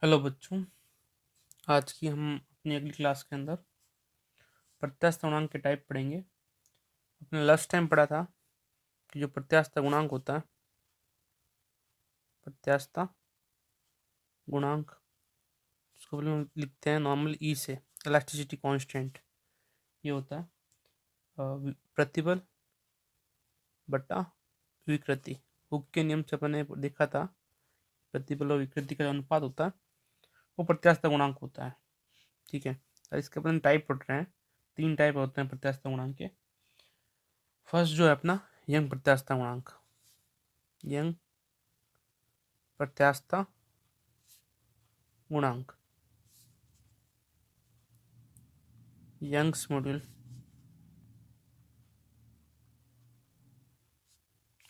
Hello बच्चों। आज की हम अपनी अगली क्लास के अंदर प्रत्यास्थ गुणांक के टाइप पढ़ेंगे। अपने लास्ट टाइम पढ़ा था कि जो प्रत्यास्थ गुणांक होता है, प्रत्यास्थ गुणांक, उसको पहले हम लिखते हैं नॉर्मल ई से, इलास्टिसिटी कांस्टेंट। ये होता है प्रतिबल बटा विकृति। हुक के नियम से अपन ने देखा था, प्रतिबल और विकृति का जो अनुपात होता है वो प्रत्यास्थ गुणांक होता है। ठीक है, और इसके अपन टाइप पढ़ रहे हैं। 3 टाइप होते हैं प्रत्यास्थ गुणांक के। फर्स्ट जो है अपना यंग प्रत्यास्थ गुणांक, यंग प्रत्यास्थ गुणांक, यंग्स मॉड्यूल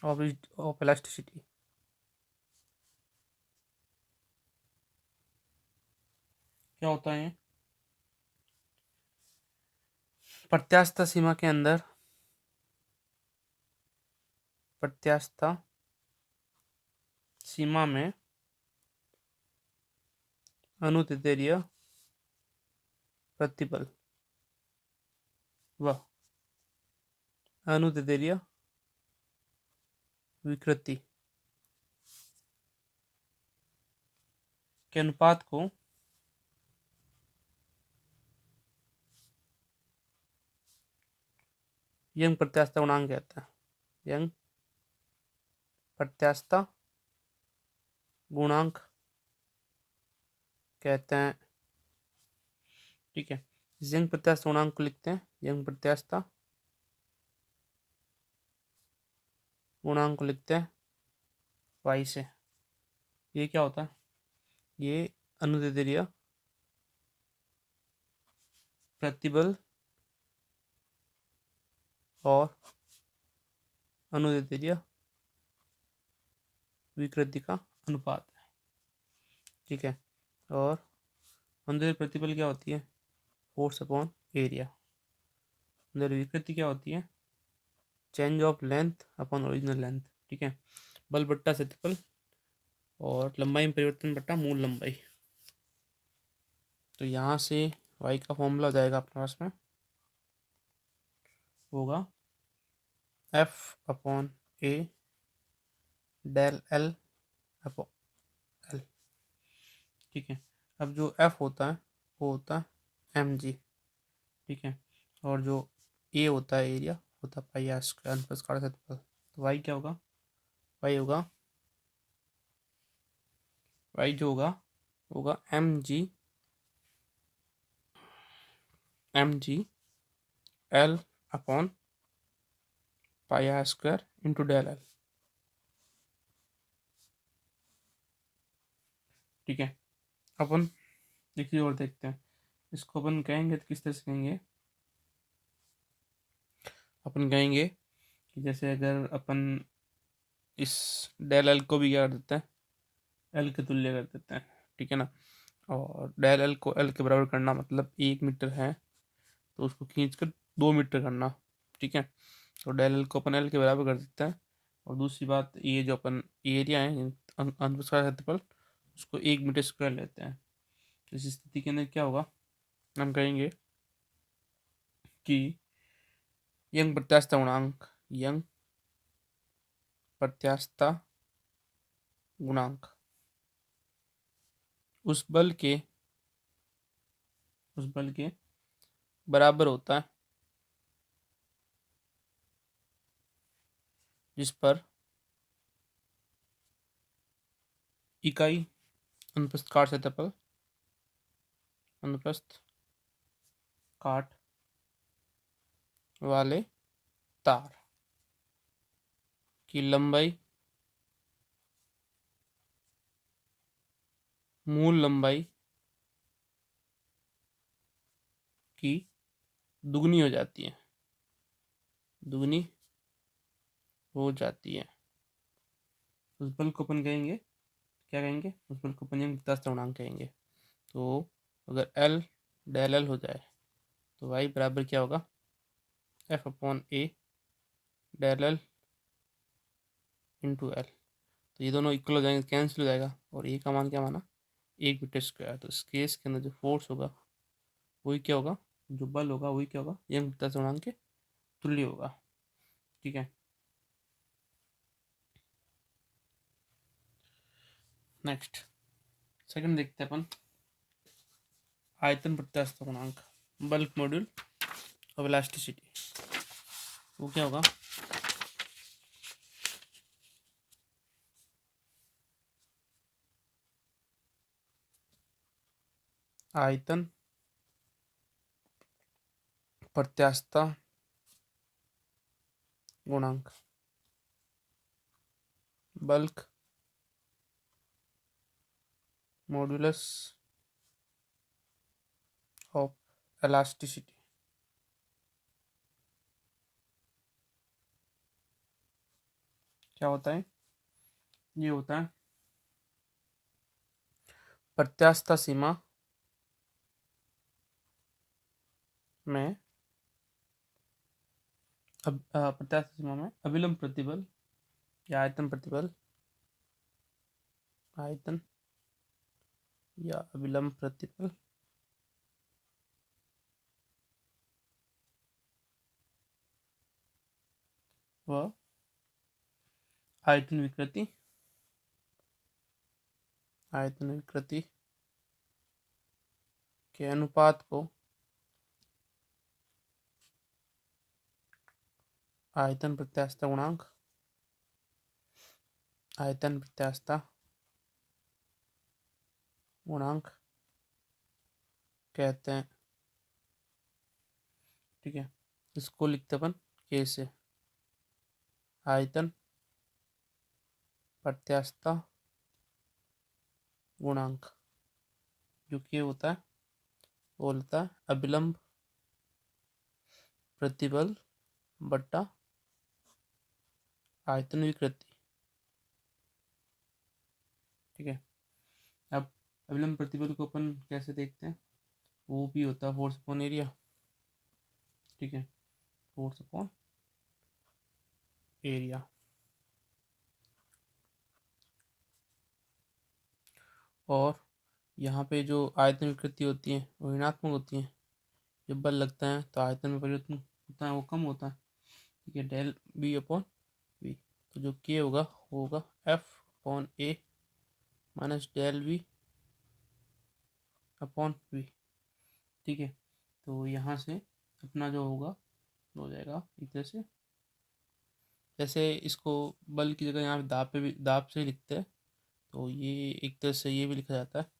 ऑफ इलास्टिसिटी। क्या होता है? प्रत्यास्थ सीमा के अंदर प्रत्यास्थ सीमा में अनुदैर्ध्य प्रतिबल व अनुदैर्ध्य विकृति के अनुपात को यंग प्रत्यास्थ गुणांक कहते हैं। यंग प्रत्यास्थ गुणांक कहते हैं। ठीक है, इस यंग प्रत्यास्थ गुणांक को लिखते हैं, यंग प्रत्यास्थ गुणांक को लिखते हैं y से। ये क्या होता है? ये अनुदैर्ध्य प्रतिबल और अनुदैर्ध्य विकृति का अनुपात है। ठीक है, और अनुदैर्ध्य प्रतिबल क्या होती है? Force upon area. अनुदैर्ध्य विकृति क्या होती है? Change of length upon original length. ठीक है, बल बट्टा क्षेत्रफल और लंबाई में परिवर्तन बट्टा मूल लंबाई। तो यहाँ से y का फॉर्मूला हो जाएगा अपने पास में, होगा F upon A del L upon L. ठीक है, अब जो F होता है वो होता है mg। ठीक है, और जो A होता है एरिया, होता है पाई आर स्क्वायर प्लस काटा क्षेत्रफल। तो y क्या होगा? y होगा, y जो होगा होगा mg L upon pi R square into del L. ठीक है, अपन एक चीज और देखते हैं। इसको अपन कहेंगे तो किस तरह से कहेंगे? अपन कहेंगे कि जैसे अगर अपन इस डेल एल को भी क्या कर देते हैं, एल के तुल्य कर देते हैं। ठीक है ना, और डेल एल को एल के बराबर करना मतलब 1 मीटर है तो उसको खींच कर 2 मीटर करना। ठीक है, तो डेल एल को अपन एल के बराबर कर देते हैं। और दूसरी बात, ये जो अपन एरिया है अनुप्रस्थ क्षेत्रफल, उसको 1 मीटर स्क्वायर लेते हैं। तो इस स्थिति के अंदर क्या होगा? हम कहेंगे कि यंग प्रत्यास्थ गुणांक, यंग प्रत्यास्थ गुणांक उस बल के बराबर होता है जिस पर इकाई अनुप्रस्थ काट क्षेत्रफल, अनुप्रस्थ काट वाले तार की लंबाई मूल लंबाई की दुगनी हो जाती है, दुगनी हो जाती है। उस बल को अपन कहेंगे, क्या कहेंगे? उस बल को अपन यंग प्रत्यास्थ गुणांक कहेंगे। तो अगर एल डेल एल हो जाए तो वाई बराबर क्या होगा? F upon A del L into L. तो ये दोनों इक्वल हो जाएंगे, कैंसिल हो जाएगा, और ए का मान क्या माना? 1 मीटर स्क्वायर। तो इस केस के अंदर जो फोर्स होगा वही क्या होगा, जो बल होगा वही क्या होगा, यंग वृत्ताकार गुणांक के तुल्य होगा। ठीक है, नेक्स्ट सेकंड देखते हैं अपन, आयतन प्रत्यास्थ गुणांक, बल्क मॉड्यूल ऑफ इलास्टिसिटी। वो क्या होगा, आयतन प्रत्यास्थता गुणांक, बल्क मॉड्यूलस ऑफ इलास्टिसिटी। क्या होता है, ये होता है प्रत्यास्थता सीमा में प्रत्यास्थ सीमा में अभिलंब प्रतिबल या आयतन प्रतिबल, आयतन या अभिलंब प्रतिबल व आयतन विकृति, आयतन विकृति के अनुपात को आयतन प्रत्यास्थता गुणांक, आयतन प्रत्यास्थता गुणांक कहते हैं। ठीक है, इसको लिखते अपन कैसे, आयतन प्रत्यास्थता गुणांक, जो कि होता है वो होता है अभिलंब प्रतिबल बट्टा आयतन विकृति। ठीक है, अब अभिलंब प्रतिबल को अपन कैसे देखते हैं, वो भी होता है फोर्स अपॉन एरिया। ठीक है, फोर्स अपॉन एरिया। और यहाँ पे जो आयतन विकृति होती है वो ऋणात्मक होती है, जब बल लगता है तो आयतन में परिवर्तन होता है वो कम होता है। ठीक है, डेल बी अपॉन वी, तो जो के होगा वो होगा F upon A minus del V upon V. ठीक है, तो यहाँ से अपना जो होगा हो जाएगा एक तरह से, जैसे इसको बल की जगह यहाँ पे दाब पे भी दाब से लिखते हैं, तो ये एक तरह से ये भी लिखा जाता है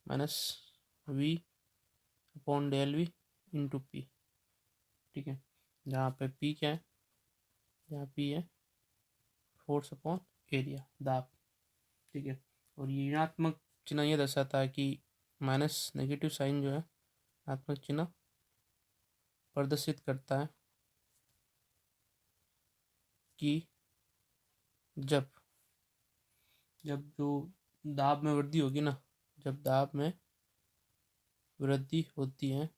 minus V upon del V into P. ठीक है, जहाँ पे पी क्या है, जहाँ पी है फोर्स अपॉन एरिया, दाब। ठीक है, और ये ऋणात्मक चिन्ह ये दर्शाता है कि माइनस नेगेटिव साइन जो है ऋणात्मक चिन्ह प्रदर्शित करता है कि जब जब जो दाब में वृद्धि होगी ना, जब दाब में वृद्धि होती है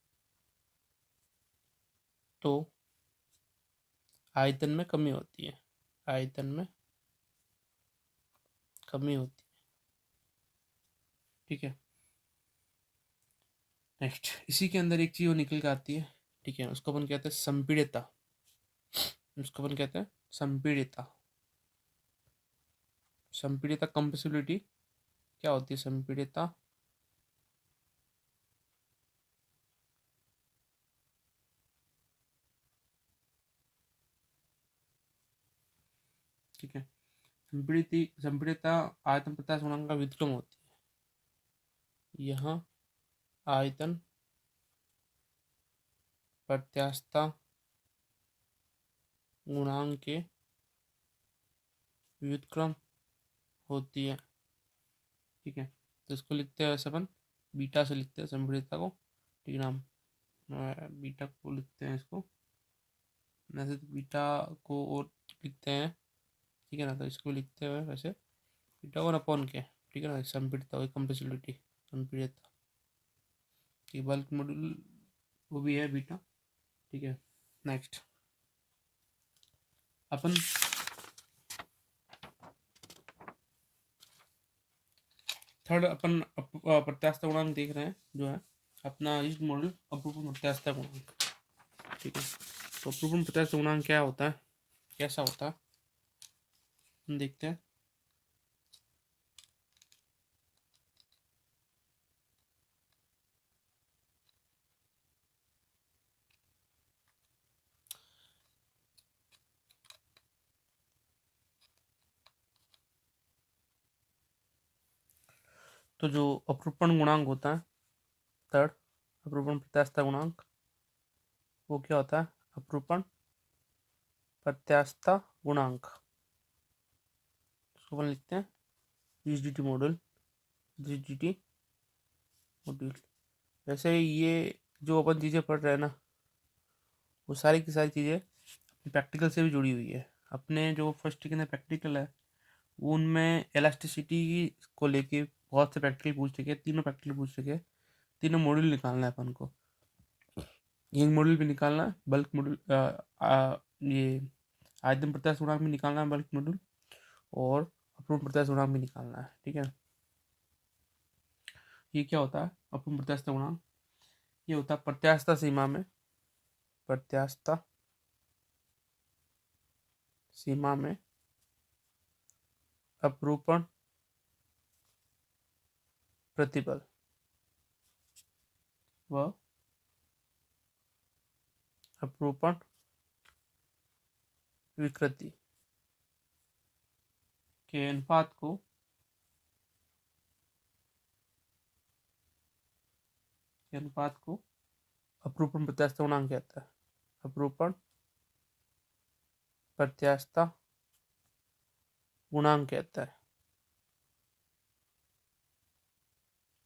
तो आयतन में कमी होती है, आयतन में कमी होती है। ठीक है, नेक्स्ट इसी के अंदर एक चीज वो निकल के आती है। ठीक है, उसको अपन कहते हैं संपीड़ितता, उसको अपन कहते हैं संपीड़ितता। संपीड़ितता कंप्रेसिबिलिटी क्या होती है, संपीड़ितता ठीक है, संपीड़ितता आयतन प्रत्यास्थ गुणांक का व्युत्क्रम होती है। यहाँ आयतन प्रत्यास्थता गुणांक के व्युत्क्रम होती है। ठीक है, तो इसको लिखते हैं वैसे अपन बीटा से लिखते हैं संपीड़ितता को। ठीक है ना, बीटा को लिखते हैं इसको वैसे, तो बीटा को और लिखते हैं। ठीक है ना, तो इसको लिखते हैं वैसे बीटा वन अपॉन के। ठीक है ना, संपीड़ितता वही कंप्रेसिबिलिटी संपीड़ितता की बल्क मॉड्यूल वो भी है बीटा। ठीक है, नेक्स्ट अपन थर्ड अपन प्रत्यास्थ गुणांक देख रहे हैं, जो है अपना इस मॉडल अपरूपण प्रत्यास्थ गुणांक। ठीक है, तो अपरूपण प्रत्यास्थ गुणांक क्या होता है, कैसा होता है, हम देखते हैं। तो जो अपरूपण गुणांक होता है, थर्ड अपरूपण प्रत्यास्थ गुणांक, वो क्या होता है, अपरूपण प्रत्यास्थ गुणांक। इसको अपन लिखते हैं रिजिडिटी मॉडल, रिजिडिटी मॉड्यूल। वैसे ये जो अपन चीज़ें पढ़ रहे हैं ना, वो सारी की सारी चीज़ें प्रैक्टिकल से भी जुड़ी हुई है। अपने जो फर्स्ट के अंदर प्रैक्टिकल है, वो उनमें इलास्टिसिटी को लेके बहुत से प्रैक्टिकल पूछ चुके हैं, तीनों प्रैक्टिकल पूछ चुके हैं। तीनों मॉड्यूल निकालना है अपन को, एक मॉड्यूल भी निकालना है, बल्क मॉड्यूल, ये आयतन प्रत्यास्थ गुणांक भी निकालना है, बल्क मॉड्यूल, और अपरूपण प्रत्यास्थ गुणांक भी निकालना है। ठीक है, ये क्या होता है अपरूपण प्रत्यास्थ गुणांक, ये होता है प्रत्यास्थ सीमा में, प्रत्यास्थ सीमा में अपरूपण प्रतिबल व अपरूपण विकृति के अनुपात को अपरूपण प्रत्यास्थ गुणांक कहता है, अपरूपण प्रत्यास्थ गुणांक कहता है।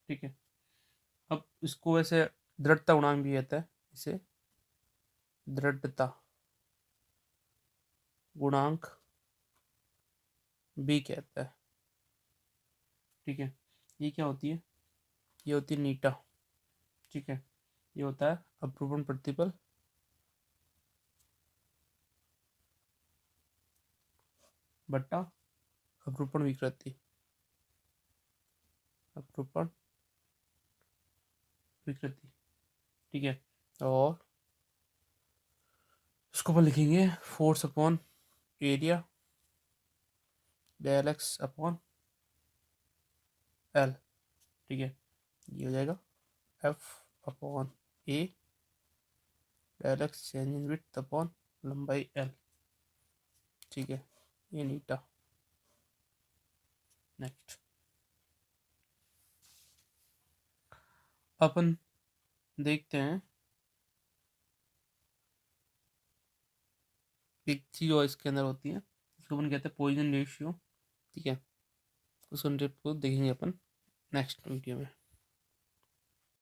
ठीक है, अब इसको वैसे दृढ़ता गुणांक भी कहता है, इसे दृढ़ता गुणांक भी कहता है। ठीक है, ये क्या होती है, ये होती है नीटा। ठीक है, ये होता है अपरूपण प्रतिबल बट्टा अपरूपण विकृति, अपरूपण विकृति। ठीक है, और इसको अपन लिखेंगे force upon area del X upon L. ठीक है, ये हो जाएगा F upon A del X change in width upon लंबाई एल। ठीक है, ये नीटा। नेक्स्ट अपन देखते हैं एक चीज और इसके अंदर होती है, इसको अपन कहते हैं पॉइजन रेशियो। ठीक है, उस कॉन्सेप्ट को देखेंगे अपन नेक्स्ट वीडियो में।